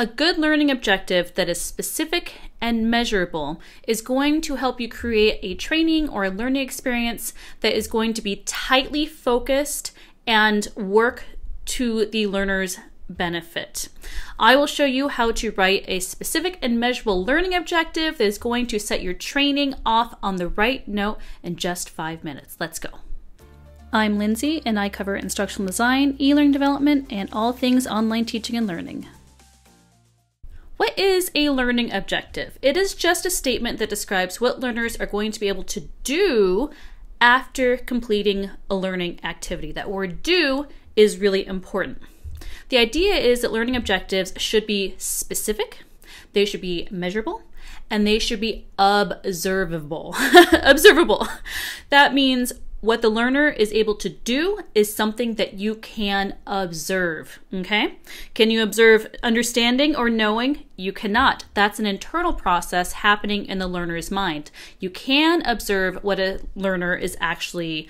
A good learning objective that is specific and measurable is going to help you create a training or a learning experience that is going to be tightly focused and work to the learner's benefit. I will show you how to write a specific and measurable learning objective that is going to set your training off on the right note in just 5 minutes. Let's go. I'm Lindsay, and I cover instructional design, e-learning development, and all things online teaching and learning. What is a learning objective? It is just a statement that describes what learners are going to be able to do after completing a learning activity. That word do is really important. The idea is that learning objectives should be specific, they should be measurable, and they should be observable. Observable. That means what the learner is able to do is something that you can observe, okay? Can you observe understanding or knowing? You cannot. That's an internal process happening in the learner's mind. You can observe what a learner is actually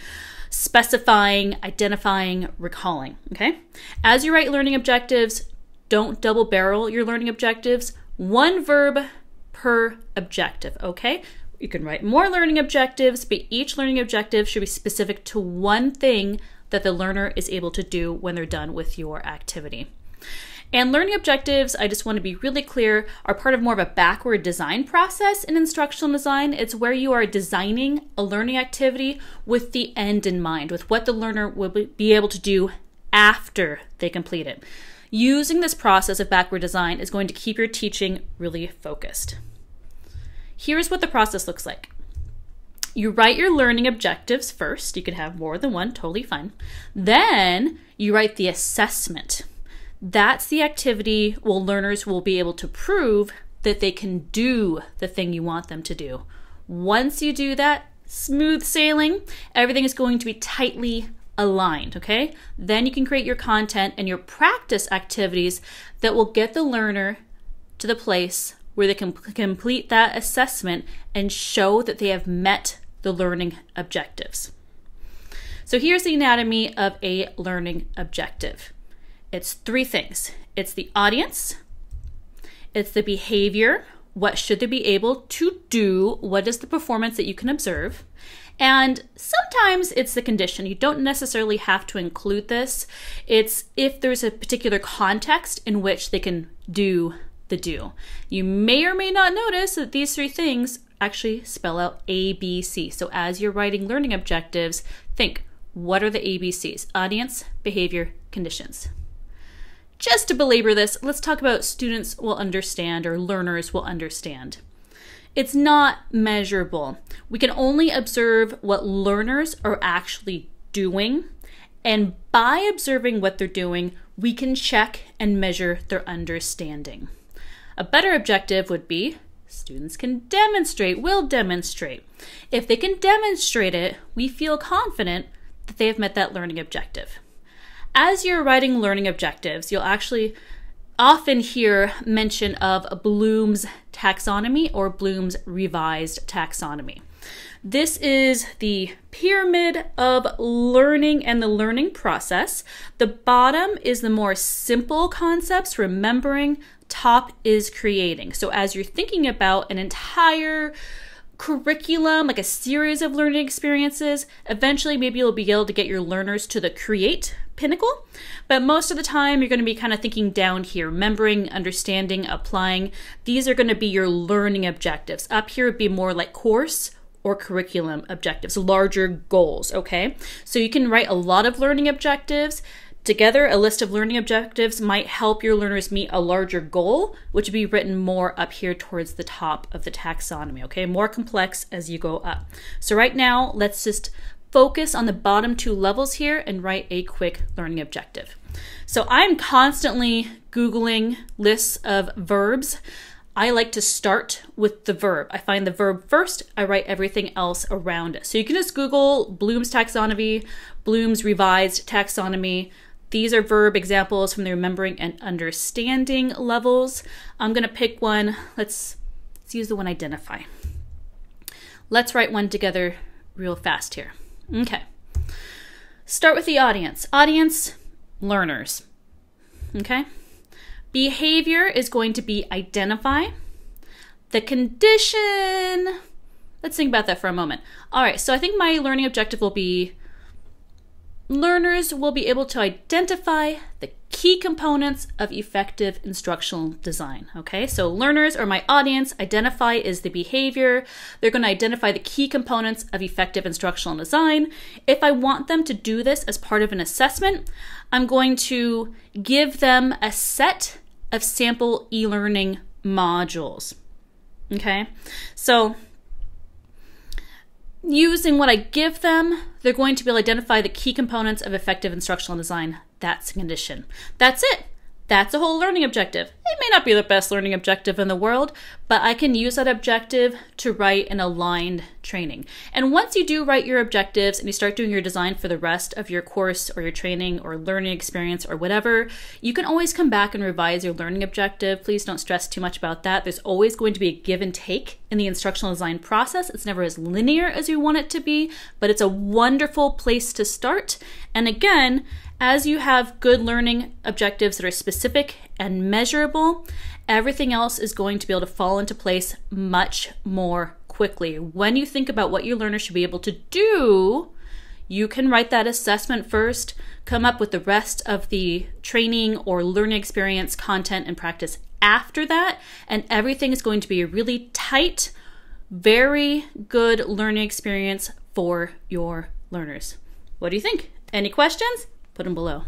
specifying, identifying, recalling, okay? As you write learning objectives, don't double barrel your learning objectives. One verb per objective, okay? You can write more learning objectives, but each learning objective should be specific to one thing that the learner is able to do when they're done with your activity. And learning objectives, I just want to be really clear, are part of more of a backward design process in instructional design. It's where you are designing a learning activity with the end in mind, with what the learner will be able to do after they complete it. Using this process of backward design is going to keep your teaching really focused. Here's what the process looks like. You write your learning objectives first. You could have more than one, totally fine. Then you write the assessment. That's the activity where learners will be able to prove that they can do the thing you want them to do. Once you do that, smooth sailing, everything is going to be tightly aligned, okay? Then you can create your content and your practice activities that will get the learner to the place where they can complete that assessment and show that they have met the learning objectives. So here's the anatomy of a learning objective. It's 3 things. It's the audience, it's the behavior, what should they be able to do, what is the performance that you can observe, and sometimes it's the condition. You don't necessarily have to include this. It's if there's a particular context in which they can do the do. You may or may not notice that these 3 things actually spell out ABC. So as you're writing learning objectives, think, what are the ABCs? Audience, behavior, conditions. Just to belabor this, let's talk about students will understand or learners will understand. It's not measurable. We can only observe what learners are actually doing, and by observing what they're doing, we can check and measure their understanding. A better objective would be students can demonstrate, will demonstrate. If they can demonstrate it, we feel confident that they have met that learning objective. As you're writing learning objectives, you'll actually often hear mention of Bloom's taxonomy or Bloom's revised taxonomy. This is the pyramid of learning and the learning process. The bottom is the more simple concepts, remembering. Top is creating. So as you're thinking about an entire curriculum, like a series of learning experiences, eventually maybe you'll be able to get your learners to the create pinnacle. But most of the time you're going to be kind of thinking down here, remembering, understanding, applying. These are going to be your learning objectives. Up here would be more like course or curriculum objectives, larger goals, okay? So you can write a lot of learning objectives. Together, a list of learning objectives might help your learners meet a larger goal, which would be written more up here towards the top of the taxonomy, okay? More complex as you go up. So right now, let's just focus on the bottom 2 levels here and write a quick learning objective. So I'm constantly Googling lists of verbs. I like to start with the verb. I find the verb first, I write everything else around it. So you can just Google Bloom's taxonomy, Bloom's revised taxonomy. These are verb examples from the remembering and understanding levels. I'm going to pick one. Let's use the one identify. Let's write one together real fast here. Okay. Start with the audience. Audience, learners. Okay? Behavior is going to be identify. The condition, let's think about that for a moment. All right, so I think my learning objective will be learners will be able to identify the key components of effective instructional design. Okay, so learners or my audience, identify is the behavior. They're going to identify the key components of effective instructional design. If I want them to do this as part of an assessment, I'm going to give them a set of sample e-learning modules. Okay, so using what I give them, they're going to be able to identify the key components of effective instructional design. That's a condition. That's it. That's a whole learning objective. It may not be the best learning objective in the world, but I can use that objective to write an aligned training. And once you do write your objectives and you start doing your design for the rest of your course or your training or learning experience or whatever, you can always come back and revise your learning objective. Please don't stress too much about that. There's always going to be a give and take in the instructional design process. It's never as linear as you want it to be, but it's a wonderful place to start. And again, as you have good learning objectives that are specific and measurable, everything else is going to be able to fall into place much more quickly. When you think about what your learners should be able to do, you can write that assessment first, come up with the rest of the training or learning experience content and practice after that, and everything is going to be a really tight, very good learning experience for your learners. What do you think? Any questions? Put them below.